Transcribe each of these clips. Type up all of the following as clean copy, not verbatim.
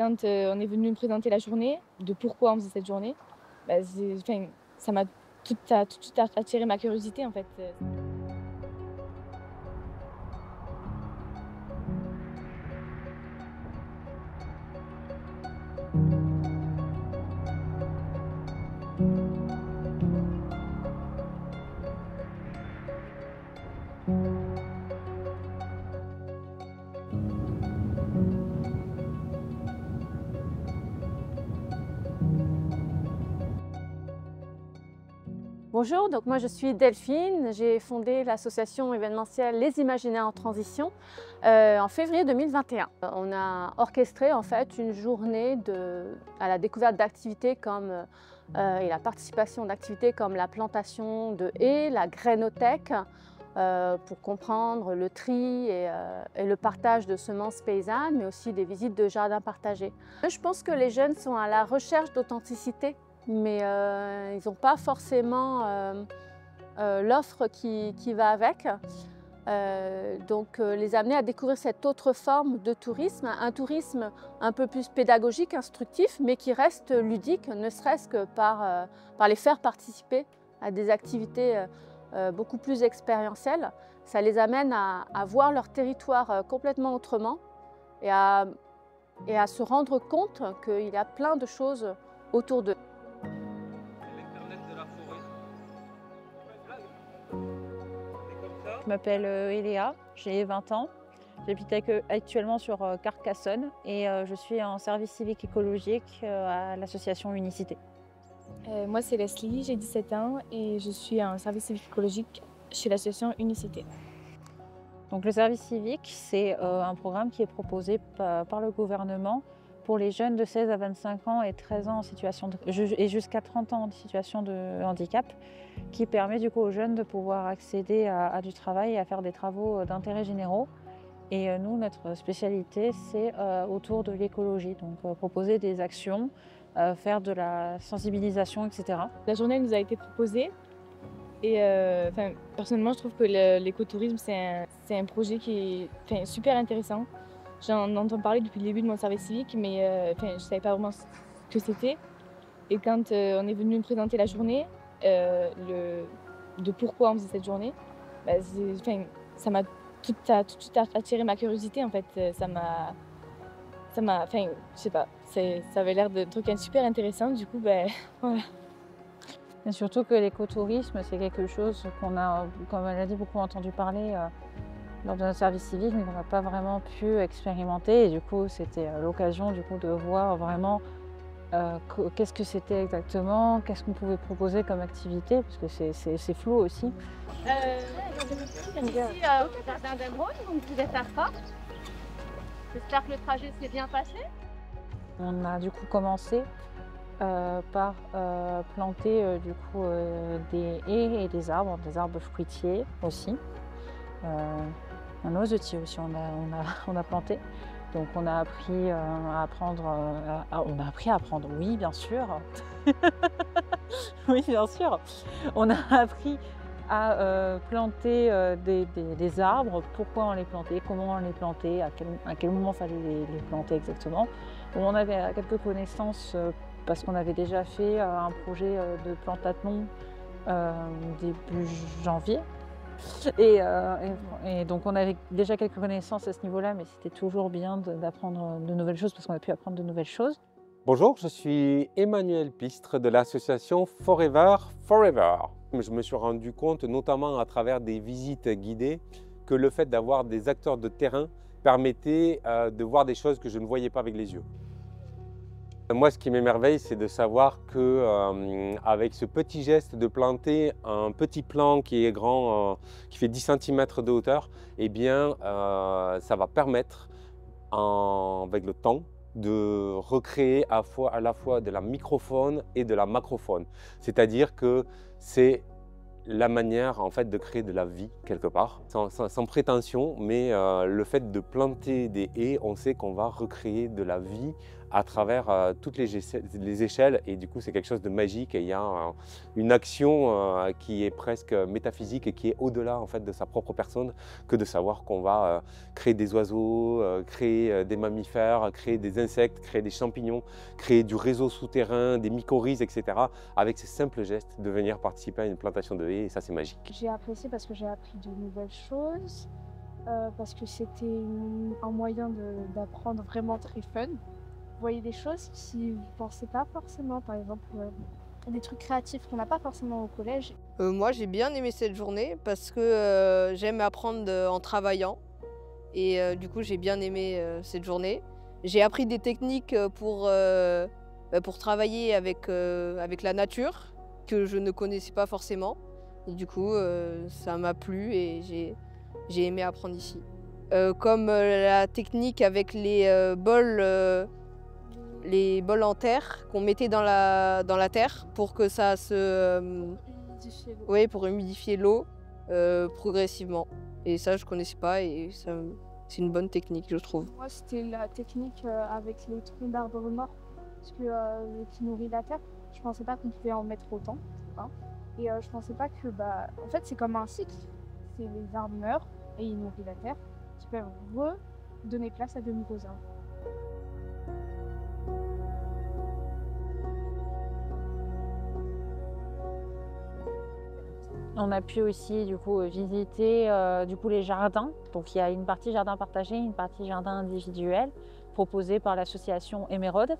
Quand on est venu me présenter la journée, de pourquoi on faisait cette journée, bah, ça m'a tout de suite attiré ma curiosité en fait. Bonjour, donc moi je suis Delphine, j'ai fondé l'association événementielle Les Imaginaires en Transition en février 2021. On a orchestré en fait une journée à la découverte d'activités et la participation d'activités comme la plantation de haies, la grainothèque, pour comprendre le tri et le partage de semences paysannes, mais aussi des visites de jardins partagés. Je pense que les jeunes sont à la recherche d'authenticité, mais ils n'ont pas forcément l'offre qui va avec. Donc les amener à découvrir cette autre forme de tourisme, un tourisme un peu plus pédagogique, instructif, mais qui reste ludique, ne serait-ce que par les faire participer à des activités beaucoup plus expérientielles. Ça les amène à voir leur territoire complètement autrement et à se rendre compte qu'il y a plein de choses autour d'eux. Je m'appelle Eléa, j'ai 20 ans. J'habite actuellement sur Carcassonne et je suis en service civique écologique à l'association Unicité. Moi c'est Leslie, j'ai 17 ans et je suis en service civique écologique chez l'association Unicité. Donc le service civique, c'est un programme qui est proposé par le gouvernement pour les jeunes de 16 à 25 ans et 13 ans et jusqu'à 30 ans en situation de handicap, qui permet du coup aux jeunes de pouvoir accéder à du travail et à faire des travaux d'intérêt généraux. Et nous, notre spécialité, c'est autour de l'écologie, donc proposer des actions, faire de la sensibilisation, etc. La journée nous a été proposée et personnellement je trouve que l'écotourisme c'est un projet qui est super intéressant. J'en entends parler depuis le début de mon service civique, mais je ne savais pas vraiment ce que c'était. Et quand on est venu me présenter la journée, de pourquoi on faisait cette journée, bah, ça m'a tout de suite attiré ma curiosité en fait. Je sais pas, ça avait l'air de truc super intéressant, du coup, ben voilà. Et surtout que l'écotourisme, c'est quelque chose qu'on a, comme elle a dit, beaucoup entendu parler lors de notre service civique, mais qu'on n'a pas vraiment pu expérimenter. Et du coup, c'était l'occasion de voir vraiment qu'est-ce que c'était exactement, qu'est-ce qu'on pouvait proposer comme activité, parce que c'est flou aussi. Ici au jardin d'Emeraude, donc vous êtes à Fort. J'espère que le trajet s'est bien passé. On a du coup commencé par planter des haies et des arbres fruitiers aussi. Un noisetier aussi on a planté. Donc on a appris à apprendre, oui bien sûr. Oui bien sûr. On a appris à planter des arbres, pourquoi on les plantait, comment on les plantait, à quel moment il fallait les planter exactement. Bon, on avait quelques connaissances parce qu'on avait déjà fait un projet de plantathlon début janvier. Et donc on avait déjà quelques connaissances à ce niveau-là, mais c'était toujours bien d'apprendre de nouvelles choses parce qu'on a pu apprendre de nouvelles choses. Bonjour, je suis Emmanuel Pistre de l'association Forever Forever. Je me suis rendu compte, notamment à travers des visites guidées, que le fait d'avoir des acteurs de terrain permettait de voir des choses que je ne voyais pas avec les yeux. Moi, ce qui m'émerveille, c'est de savoir qu'avec ce petit geste de planter un petit plant qui est grand, qui fait 10 cm de hauteur, eh bien, ça va permettre, avec le temps, de recréer à la fois de la microfaune et de la macrofaune. C'est-à-dire que c'est la manière en fait de créer de la vie quelque part, sans prétention, mais le fait de planter des haies, on sait qu'on va recréer de la vie à travers toutes les échelles, et du coup c'est quelque chose de magique, et il y a une action qui est presque métaphysique et qui est au-delà en fait de sa propre personne, que de savoir qu'on va créer des oiseaux, créer des mammifères, créer des insectes, créer des champignons, créer du réseau souterrain, des mycorhizes, etc. avec ces simples gestes de venir participer à une plantation de haies, et ça c'est magique. J'ai apprécié parce que j'ai appris de nouvelles choses, parce que c'était un moyen d'apprendre vraiment très fun. Vous voyez des choses qui vous ne pensez pas forcément, par exemple des trucs créatifs qu'on n'a pas forcément au collège. Moi j'ai bien aimé cette journée parce que j'aime apprendre en travaillant, et du coup j'ai bien aimé cette journée. J'ai appris des techniques pour travailler avec la nature que je ne connaissais pas forcément. Et du coup, ça m'a plu et j'ai aimé apprendre ici. Comme la technique avec les bols en terre qu'on mettait dans la terre pour que ça se... oui, pour humidifier l'eau progressivement. Et ça, je ne connaissais pas, et c'est une bonne technique, je trouve. Moi, c'était la technique avec les troncs d'arbres morts, parce que qui nourrit la terre. Je ne pensais pas qu'on pouvait en mettre autant. Hein. Et je pensais pas que, en fait, c'est comme un cycle. C'est les arbres meurent et ils nourrissent la terre, qui peuvent redonner place à de nouveaux arbres. On a pu aussi du coup visiter les jardins. Donc il y a une partie jardin partagé, une partie jardin individuel proposée par l'association Émeraude.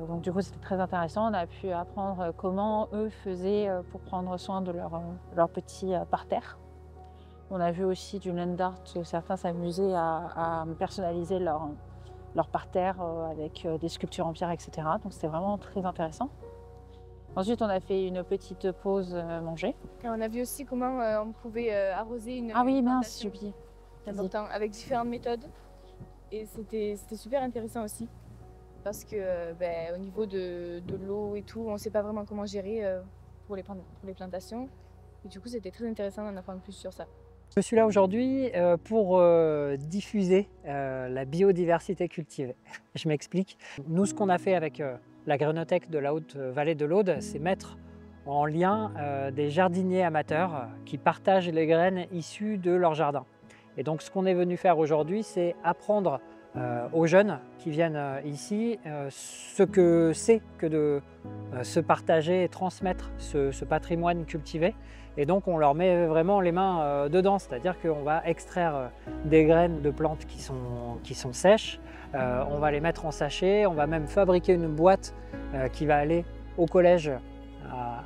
Donc du coup c'était très intéressant. On a pu apprendre comment eux faisaient pour prendre soin de leur petit parterre. On a vu aussi du land art où certains s'amusaient à personnaliser leur parterre avec des sculptures en pierre, etc. Donc c'était vraiment très intéressant. Ensuite, on a fait une petite pause manger. Et on a vu aussi comment on pouvait arroser une oui, mince, plantation. j'ai oublié. Important, avec différentes méthodes. Et c'était super intéressant aussi. Parce que au niveau de l'eau et tout, on ne sait pas vraiment comment gérer pour les plantations. Et du coup, c'était très intéressant d'en apprendre plus sur ça. Je suis là aujourd'hui pour diffuser la biodiversité cultivée. Je m'explique. Nous, ce qu'on a fait avec la Grainothèque de la Haute-Vallée de l'Aude, c'est mettre en lien des jardiniers amateurs qui partagent les graines issues de leur jardin. Et donc ce qu'on est venu faire aujourd'hui, c'est apprendre aux jeunes qui viennent ici ce que c'est que de se partager et transmettre ce patrimoine cultivé. Et donc on leur met vraiment les mains dedans, c'est-à-dire qu'on va extraire des graines de plantes qui sont sèches, on va les mettre en sachet, on va même fabriquer une boîte qui va aller au collège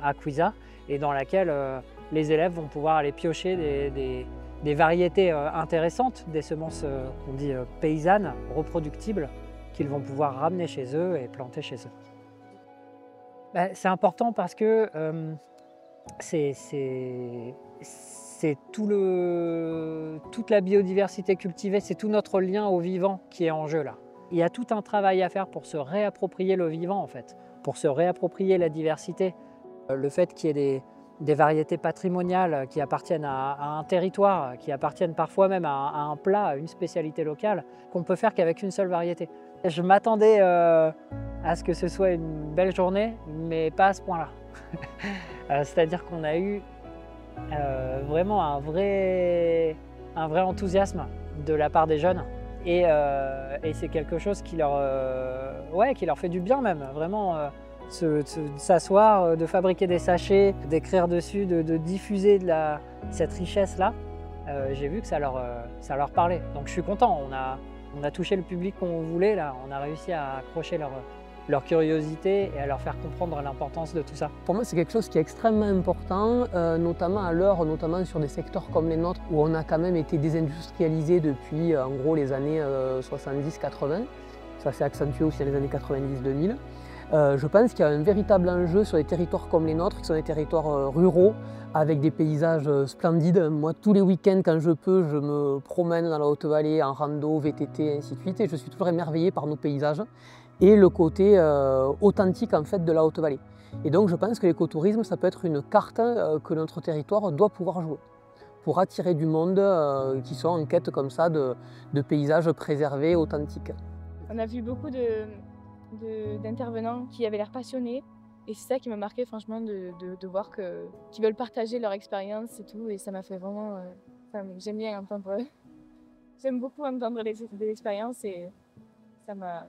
à Cuisa, et dans laquelle les élèves vont pouvoir aller piocher des variétés intéressantes, des semences qu'on dit paysannes, reproductibles, qu'ils vont pouvoir ramener chez eux et planter chez eux. C'est important parce que c'est toute la biodiversité cultivée, c'est tout notre lien au vivant qui est en jeu là. Il y a tout un travail à faire pour se réapproprier le vivant en fait, pour se réapproprier la diversité. Le fait qu'il y ait des variétés patrimoniales qui appartiennent à un territoire, qui appartiennent parfois même à un plat, à une spécialité locale, qu'on peut faire qu'avec une seule variété. Je m'attendais à ce que ce soit une belle journée, mais pas à ce point-là. C'est-à-dire qu'on a eu vraiment un vrai enthousiasme de la part des jeunes, et c'est quelque chose qui leur fait du bien même, vraiment. S'asseoir, de fabriquer des sachets, d'écrire dessus, de diffuser cette richesse-là, j'ai vu que ça leur parlait. Donc je suis content, on a touché le public qu'on voulait, là. On a réussi à accrocher leur curiosité et à leur faire comprendre l'importance de tout ça. Pour moi, c'est quelque chose qui est extrêmement important, notamment à l'heure, notamment sur des secteurs comme les nôtres, où on a quand même été désindustrialisé depuis en gros les années 70-80. Ça s'est accentué aussi dans les années 90-2000. Je pense qu'il y a un véritable enjeu sur des territoires comme les nôtres, qui sont des territoires ruraux, avec des paysages splendides. Moi, tous les week-ends, quand je peux, je me promène dans la Haute-Vallée, en rando, VTT, et ainsi de suite, et je suis toujours émerveillé par nos paysages et le côté authentique en fait de la Haute-Vallée. Et donc, je pense que l'écotourisme, ça peut être une carte que notre territoire doit pouvoir jouer pour attirer du monde qui sont en quête comme ça de paysages préservés, authentiques. On a vu beaucoup d'intervenants qui avaient l'air passionnés. Et c'est ça qui m'a marqué franchement de voir qu'ils veulent partager leur expérience et tout. Et ça m'a fait vraiment... j'aime bien entendre... J'aime beaucoup entendre des expériences et ça m'a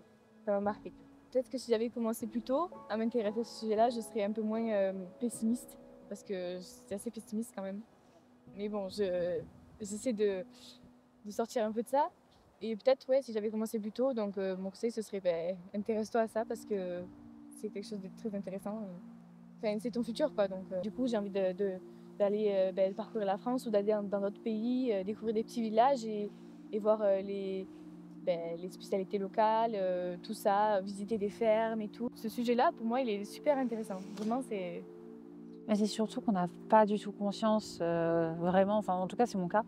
marqué. Peut-être que si j'avais commencé plus tôt à m'intéresser à ce sujet-là, je serais un peu moins pessimiste. Parce que c'est assez pessimiste quand même. Mais bon, j'essaie de sortir un peu de ça. Et peut-être, ouais, si j'avais commencé plus tôt, donc mon conseil, ce serait intéresse-toi à ça parce que c'est quelque chose de très intéressant. Enfin, c'est ton futur, quoi. Donc, du coup, j'ai envie d'aller parcourir la France ou d'aller dans d'autres pays, découvrir des petits villages et voir les spécialités locales, tout ça, visiter des fermes et tout. Ce sujet-là, pour moi, il est super intéressant. Vraiment, c'est... Mais c'est surtout qu'on n'a pas du tout conscience, vraiment, enfin en tout cas c'est mon cas,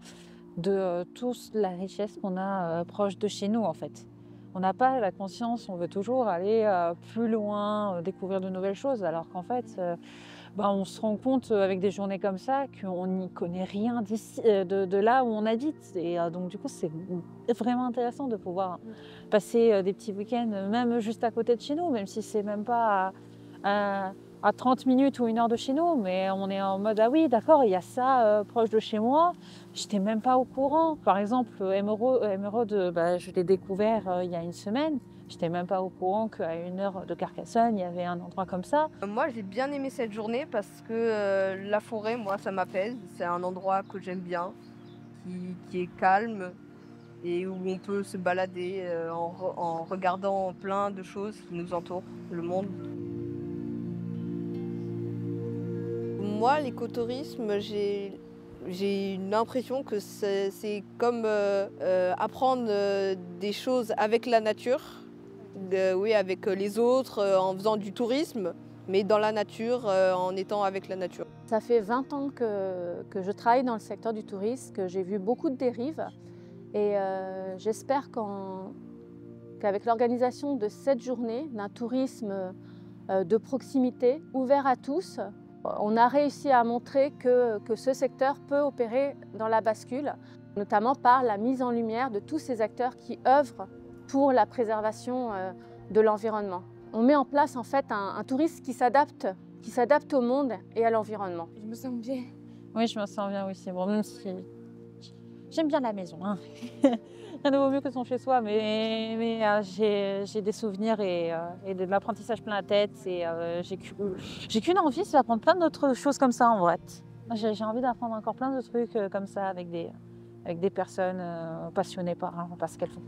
de toute la richesse qu'on a proche de chez nous en fait. On n'a pas la conscience, on veut toujours aller plus loin, découvrir de nouvelles choses, alors qu'en fait, on se rend compte avec des journées comme ça qu'on n'y connaît rien d'ici, de là où on habite. Et donc du coup, c'est vraiment intéressant de pouvoir passer des petits week-ends, même juste à côté de chez nous, même si c'est même pas à 30 minutes ou 1 heure de chez nous, mais on est en mode « Ah oui, d'accord, il y a ça proche de chez moi, j'étais même pas au courant ». Par exemple, Émeraude, je l'ai découvert il y a 1 semaine, j'étais même pas au courant qu'à 1 heure de Carcassonne, il y avait un endroit comme ça. Moi, j'ai bien aimé cette journée parce que la forêt, moi, ça m'apaise. C'est un endroit que j'aime bien, qui est calme et où on peut se balader en regardant plein de choses qui nous entourent, le monde. Moi, l'écotourisme, j'ai une impression que c'est comme apprendre des choses avec la nature, oui, avec les autres, en faisant du tourisme, mais dans la nature, en étant avec la nature. Ça fait 20 ans que je travaille dans le secteur du tourisme, que j'ai vu beaucoup de dérives et j'espère qu'avec l'organisation de cette journée, d'un tourisme de proximité, ouvert à tous, on a réussi à montrer que ce secteur peut opérer dans la bascule, notamment par la mise en lumière de tous ces acteurs qui œuvrent pour la préservation de l'environnement. On met en place en fait un tourisme qui s'adapte au monde et à l'environnement. Je me sens bien. Oui, je me sens bien aussi. Bon, même si j'aime bien la maison. Hein. Rien ne vaut mieux que son chez-soi, mais j'ai des souvenirs et de l'apprentissage plein la tête. Et j'ai qu'une envie, c'est d'apprendre plein d'autres choses comme ça en vrai. J'ai envie d'apprendre encore plein de trucs comme ça avec des personnes passionnées par ce qu'elles font.